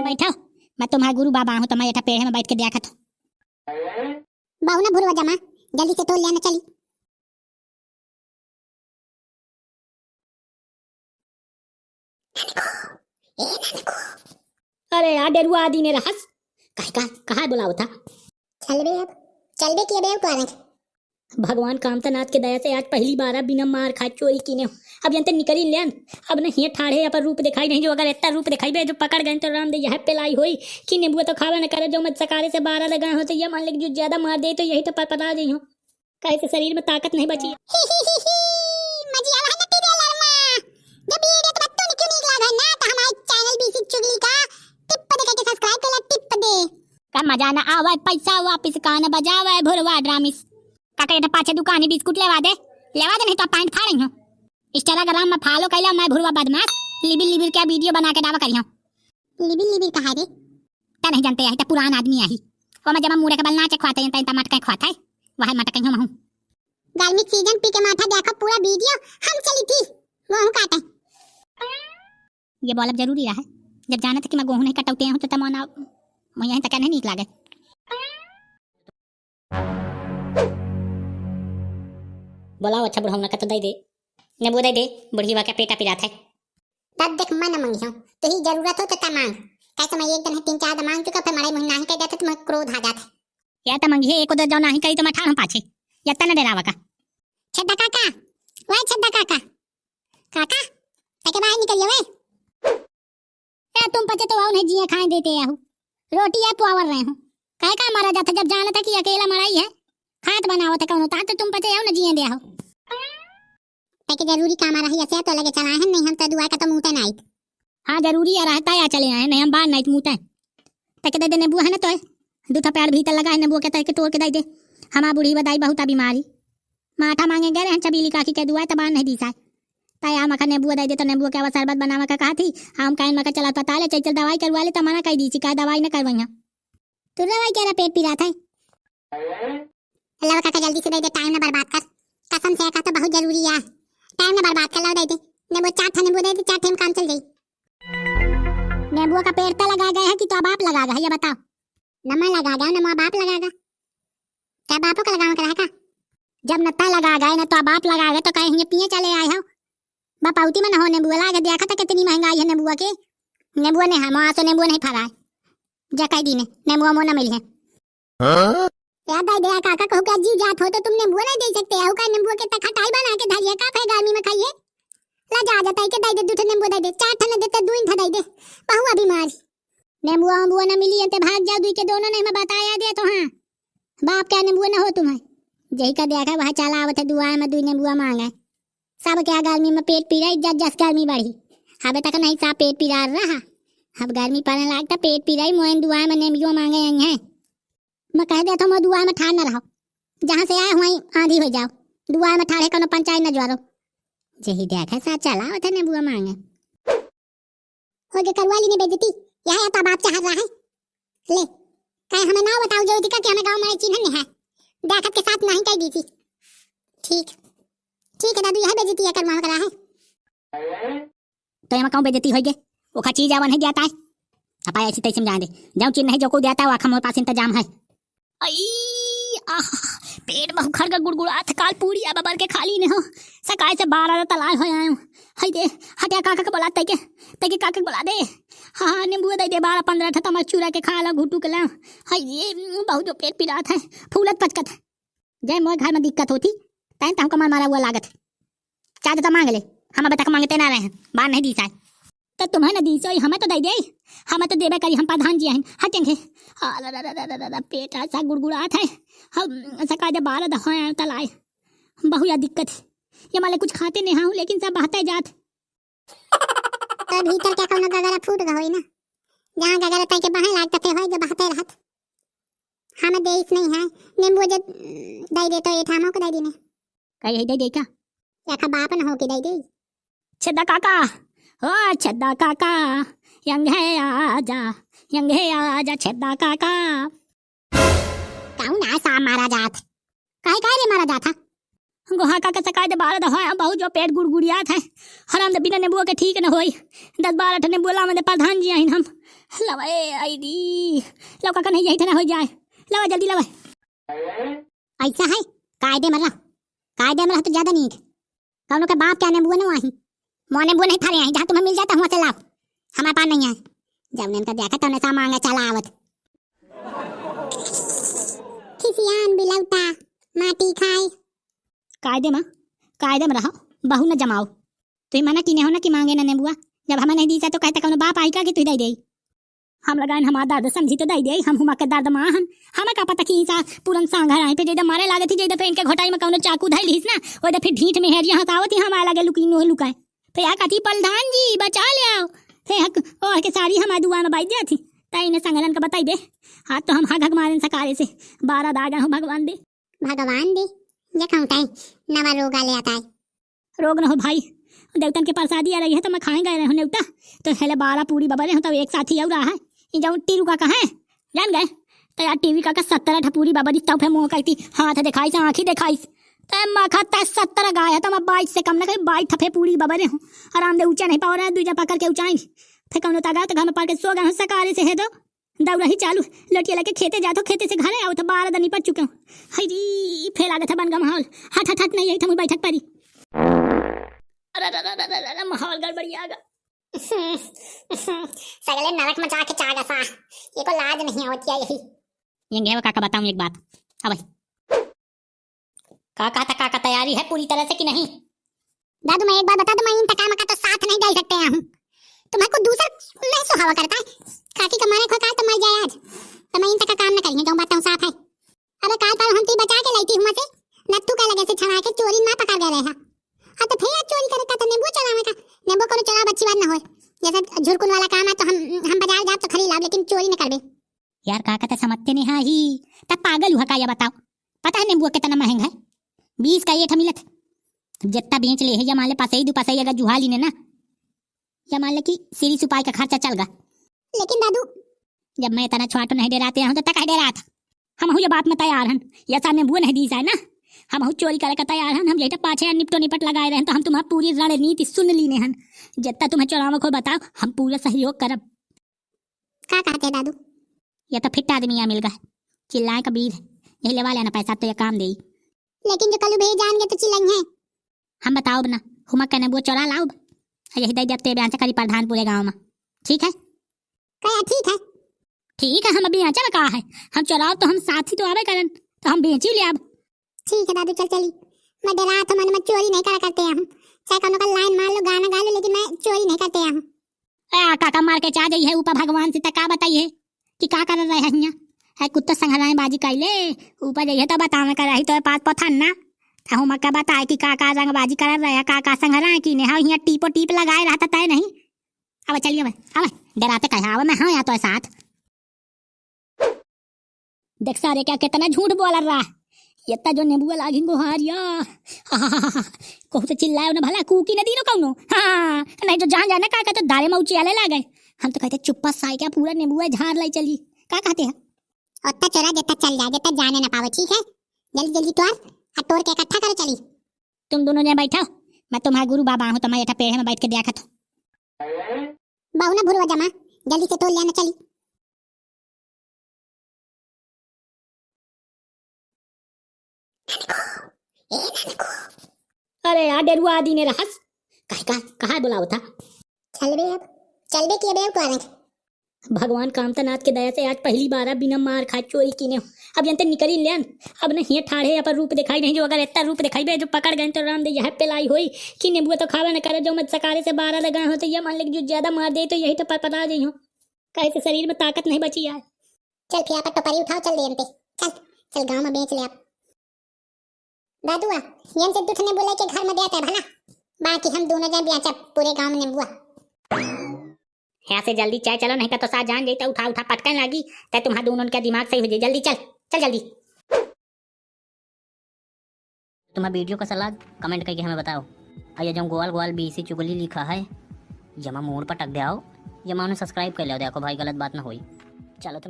बैठो, मैं तुम्हारा गुरु बाबा हूँ। तुम्हारे यहाँ पेड़ में बैठ के देखा था। बाहु ना भूलवा जमा, जल्दी से तोड़ लेना चली। अरे यार डेरुआ आदि ने रहस कहाँ बुलाओ था। चल बे अब, चल बे किए बे ऊपर। भगवान कामतनाथ के दया से आज पहली बार अब बिना मार खा चोरी की ने अब यंत्र निकल ही लेन। अब नहीं ये ठाड़े अपन रूप दिखाई नहीं, जो अगर इतना रूप दिखाई बे जो पकड़ गए तो राम दे यह पेलाई होई कि नींबू तो खावा न करे। जो मत सकारे से 12 लगा हो तो ये मान ले जो ज्यादा मार दे तो यही तो पता जाइ हो कहे से शरीर में ताकत नहीं बची। मजी आवा है तेरे लरमा। जब ये तो बत्तू ने क्यों नहीं लगा ना तो हमारे चैनल बीसी चुगली का टिप दे के सब्सक्राइब कर टिप दे का मजा ना आवे पैसा वापस कान बजावे भोरवा ड्रामिस काका ये पाछे दुकानी बिस्कुट लेवा दे नहीं तो पैंट फाड़ रही हूँ। इंस्टाग्राम में फॉलो कैला मैं भुरवा बदमाश लिबिर क्या वीडियो बना के डावा करी हूँ। लिबिर कहा रे ता नहीं जानते यही तो पुराना आदमी आई वो मैं जब मुड़े के बल नाचे खवाते हैं ता मटका खवाता है वह मटका हूँ। गर्मी सीजन पी के माथा देखो पूरा वीडियो हम चली थी गेहूं काटे। ये बोलब जरूरी रहा जब जाना था कि मैं गेहूं नहीं कटौते हूँ तो तमोना मैं यहीं तक नहीं निकला गए। बोलाओ अच्छा बुढ़ाऊ ना का तो दे दे नींबू दे दे बुढ़ी वा का पेटा पिरात है। तब देख मैं न मंगी हूं तो ही जरूरत हो तो ता मांग। कैसे मैं एक दिन 3-4 मांग चुका फिर मरे महीना ही कह देता तो मैं क्रोध आ जाता। या तो मंगी है एक उधर जाओ नहीं कही तो मैं ठाड़ पाछे या तना डेरावा का। छड्डा काका ओए छड्डा काका काका तके बाहर निकल वे। ए तुम पचे तो आओ नहीं जिया खाए देते आहू रोटी या पुआवर रहे हूं काहे का मारा जाता जब जाना था कि अकेला मराई है खात बनाओ था कौन होता तो तुम पचे आओ न जिए दे आओ। तके जरूरी काम आ रही है तो लगे चला है नहीं हम तो दुआ का तो मुंह नहीं। हां जरूरी है रहता या चले आए नहीं हम बाहर नहीं मुंह तके दे दे नींबू है ना तो दूठा पैर भीतर लगा है नींबू के तके तोड़ के दे दे। हमार बूढ़ी बदाई बहुत बीमारी माथा मांगे गए हैं चबीली काकी के दुआ तबान नहीं दी साय ताया मखा नींबू दे दे तो नींबू के शरबत बनावा का कहा थी हम काइन मका चला पता ले चल दवाई करवा ले तो मना कह दी का दवाई न करवाइया। तू दवाई क्या पेट पी रहा था। अल्लाह काका जल्दी से दे दे टाइम ना बर्बाद कर कसम से का तो बहुत जरूरी है टाइम ना बर्बाद कर ला दे दे नींबू 4 ठा नींबू दे दे 4 ठे काम चल जाई। नींबू का पेड़ तो लगा गया है कि तो बाप लगा गया ये बताओ। नमा लगा गया नमा बाप लगागा क्या बापों का लगावा करा का जब नत्ता लगा गए ना तो बाप लगा गए तो कहीं ये पिए चले आए हो बापाउती में न हो नींबू लगा देखा था कितनी महंगाई है नींबू के नींबू ने हम तो नींबू नहीं फरा जा कह दी ने नींबू मोना मिली है। याद दाई दे काका कहू का जीव जात हो तो तुम नींबू नहीं दे सकते हो का नींबू के खटाई बना के धरिए का फे गर्मी में खाइए ला जा जाता है के दे दे दूठे नींबू दे दे 4 ठने देते 2 ठा दे दे बहुआ बीमार नींबू अम्बू न मिली ते भाग जाओ दुई के दोनों नहीं मैं बताया दे तो हां बाप क्या नींबू न हो तुम्हें जही का देखा वह चला आवत दुआ में 2 नींबू मांगे सब क्या गर्मी में पेट पी रही जस गर्मी बढ़ी अबे तक नहीं सा पेट पीरा रहा अब गर्मी पड़ने लगता पेट पी रही मोइन दुआ में नींबू मांगे आई है। मैं कह देता हूँ दुआ में ठाड़ न रहो जहाँ से आए वहीं आंधी हो जाओ दुआ में ठाड़े कौन पंचायत न ज्वारो जही देखा सा चला होता नींबू मांगे हो गए करवाली ने बेइज्जती यह तो बाप चाह रहा है ले कहे हमें ना बताओ जो दिक्कत कि हमें गांव में चिन्ह है देखत के साथ नहीं कह दी थी। ठीक है दादू यह बेइज्जती है करवा करा है तो यहाँ कहूँ बेइज्जती हो गए वो खा चीज आवा नहीं जाता है सफाई ऐसी तैसे समझा दे जाऊँ चीज नहीं जो को देता है वो हमारे पास इंतजाम है। पेट बहु खर का गुड़गुड़ात काल पूरी अब बर के खाली ने हो सकाय से 12 तलाश हो आयो हई दे हटिया काका के बुला तके काका के बुला दे हाँ नींबू दे दे 12-15 ठा तमक चूरा के खा ला घुटू के ला हई ये बहुत जो पेट पिरात है फूलत पचकत जय मोर घर में दिक्कत होती तैन तो हमको मारा हुआ लागत चाहे तो मांग ले हम अब तक मांगते ना रहे बार नहीं दी साय तो तुम्हें न दी सो हमें तो दे दे हमें तो देबे करी हम प्रधान जी हैं हटेंगे पेट ऐसा गुड़गुड़ात है हम सका जब 12 दफा तलाए बहु या दिक्कत ये माले कुछ खाते नहीं हूँ लेकिन सब बहते जात तो भीतर क्या कौन गगरा फूट गई ना जहाँ गगरा तय के बाहर लागत है जो बहते रहत हमें देश नहीं है नींबू जब दे दे तो ये ठामो को दे दी ने कहीं दे दे क्या का बाप न हो के दे दे छद्दा काका ओ छद्दा काका यंगे आजा छद्दा काका कौन ऐसा मारा जात काहे रे मारा जाता गोहा काका सकाय दे 12 दफा बहुत जो पेट गुड़गुड़ियात है हराम दे बिना नींबू के ठीक न होई 10-12 ठने बोला में प्रधान जी आइन हम लवा ए आईडी लवा का नहीं यही था हो जाए लवा जल्दी लवा। ऐसा है कायदे में रह तो ज्यादा नहीं कौन के बाप क्या नेबुआ ना वहीं मोने बुआ नहीं थारे आई जहाँ तुम्हें मिल जाता हुआ से लाओ हमारे पास नहीं है जब ने देखा तो ने मांगा चला आवत खिसियान बिलौटा माटी खाए। कायदे में रहो बहू न जमाओ तुम मना की हो ना कि मांगे ना नेबुआ जब हमें नहीं दी तो कहते कौन बाप आई का कि तू दे दे हम लगाए हमारा दर्द समझी तो दे दे हम हुमा के दर्द मां हमें का पता कि सा पूरन सांघर आए पे जेदा मारे लागे थी जेदा पे इनके घोटाई में कौन चाकू धइ लीस ना ओदा फिर ढीठ में हेरिया हतावत ही हम आ लगे लुकीनो लुकाए पे आ कथी प्रधान जी बचा ले आओ थे हक और के सारी हमारी दुआ में बाई जाती ताई ने संगलन का बताई दे हाथ तो हम हग मारे सकारे से 12 दागा हूं भगवान दे ये खाऊं नवा रोग आ ले आता है रोग न हो भाई देवतन के प्रसादी आ रही है तो मैं खाए गए रहे नेवता तो हेले 12 पूरी बबरे हो तो एक साथ ही आउ रहा है ये जाऊं टीरू का है जान गए तो यार टीवी का 17 ठपूरी बबरी तब है मुंह कहती हाथ दिखाई से आंखी दिखाई तय माखा तय 17 गाय है तो मैं 22 से कम ना कहीं 22 ठफे पूरी बबरे हूँ आराम दे ऊंचा नहीं पाओ रहा है दूजा पकड़ के ऊंचाई फिर कौन तगा तो घर में पड़ के सो गए सकारे से है तो दौड़ा ही चालू लटिया लेके खेते जातो खेते से घरे आओ तो 12 दिन निपट चुके हूँ हई फेल आ गया था बनगा माहौल हट नहीं यही था मुझे बैठक पड़ी अरे माहौल गड़बड़ी आ गया सगले नरक मचा के चागा सा ये को लाज नहीं होती है यही ये गेव काका बताऊं एक बात अब काका तैयारी है पूरी तरह से कि नहीं दादू मैं एक बात बता दूं मैं इन तकाम का तो साथ नहीं डाल सकते हैं तुम्हारे को दूसरा नहीं सुहावा करता है काकी का मारे खोका तो मर जाए आज तो मैं इन तक का काम न करिए जो बात साफ है। अबे काल पर हम ती बचा के लाई थी हुआ से नत्थू का लगे से छड़ा के चोरी ना पकड़ गए रहा हां तो फिर चोरी करे का तो नेबो चलावे का नेबो को चला अच्छी बात ना हो जैसे झुरकुन वाला काम है तो हम बाजार जा तो खरीद लाओ लेकिन चोरी न करबे यार काका तो समझते नहीं हां ही तब पागल हुआ का ये बताओ पता है नेबुआ कितना महंगा है 20 का ये मिलत जितना बेच ले है या मान ले पासे ही दो पासे अगर जुहा ली ने ना या मान ले कि सीरी सुपाई का खर्चा चल गया लेकिन दादू जब मैं इतना छोटा नहीं डराते हूं तो तक डरा था हम ये बात में तैयार हैं या सामने बुआ नहीं दी जाए ना हम चोरी करे का तैयार हैं हम यही पाछे निपटो निपट लगाए रहे तो हम तुम्हारी पूरी रणनीति सुन लीने हैं जितना तुम्हें चुनाव को बताओ हम पूरा सहयोग करब का कहते दादू या तो फिट आदमी मिल गए चिल्लाए का बीर यही लेवा लेना पैसा तो ये काम दे लेकिन जो कल भेज जाएंगे तो चिल्लाएंगे हम बताओ ना हुमा कहने वो चोरा लाओ यही दे देते बयान से करी प्रधान पूरे गाँव में ठीक है कहा ठीक है हम अभी यहाँ चल कहा है हम चोराओ तो हम साथ ही तो आवे करन तो हम बेची ले अब ठीक है दादू चल चली मैं डरा तो मन में चोरी नहीं करा करते हम चाहे कौन का लाइन मार लो गाना गा लो लेकिन मैं चोरी नहीं करते हम काका मार के चा जाइए है ऊपर भगवान से तका बताइए कि का कर रहे हैं यहाँ है कुत्ता संघराए बाजी कैले ऊपर जाइए तो बतावे कर रही तो पास पथन ना हम मक्का बताए कि काका रंगबाजी कर रहे हैं काका संघराए कि नहीं यहाँ टीपो टीप लगाए रहता तय नहीं अब चलिए अब डराते कहे अब मैं हाँ या तो साथ देख सारे क्या कितना झूठ बोल रहा है ये जो नेबुआ लागी गोहारिया कहू तो चिल्लाए ना भला कूकी न दीनो कौनो हाँ नहीं तो जहाँ जाना का तो दारे मऊची आले लागे हम तो कहते चुप्पा साई क्या पूरा नेबुआ झाड़ लाई चली का कहते हैं ओत्ता चोरा जितना चल जाए जितना जाने ना पावे ठीक है जल्दी जल्दी तोड़ के इकट्ठा कर चली तुम दोनों ने बैठो मैं तुम्हारा गुरु बाबा हूँ तो मैं पेड़ में बैठ के देखा था बाबू ना भुरवा जमा जल्दी से तोड़ लेना चली अरे यार डेरुआ आदि ने रहस कहा बुलाओ था चल बे किए बे तो भगवान कामतनाथ के दया से आज पहली बार बिना मार खा चोरी की ने अब यंते निकली लेन अब न हिया ठाड़े या पर रूप दिखाई नहीं जो अगर इतना रूप दिखाई बे जो पकड़ गए तो राम दे यह पेलाई होई कि नेबुआ तो खावे न करे जो मत सकारे से 12 लगाए हो तो ये मान ले जो ज्यादा मार दे तो यही तो पता जाइ हो कहे से शरीर में ताकत नहीं बची यार चल फिर आप टोपरी उठाओ चल दे चल चल गांव में बेच ले आप दादुआ यन से दुख ने बोला के घर में देता है भला बाकी हम दोनों जाए बेचा पूरे गांव में नेबुआ यहाँ से जल्दी चाय चलो नहीं तो साथ जान जाता उठा पटकन लगी तो तुम्हारा दोनों का दिमाग सही हो जाए जल्दी चल जल्दी तुम्हारा वीडियो का सलाह कमेंट करके हमें बताओ और ये जो गोल बीसी चुगली लिखा है जमा मोड़ पर टक दे आओ जमा उन्हें सब्सक्राइब कर लो देखो भाई गलत बात ना होई चलो तुम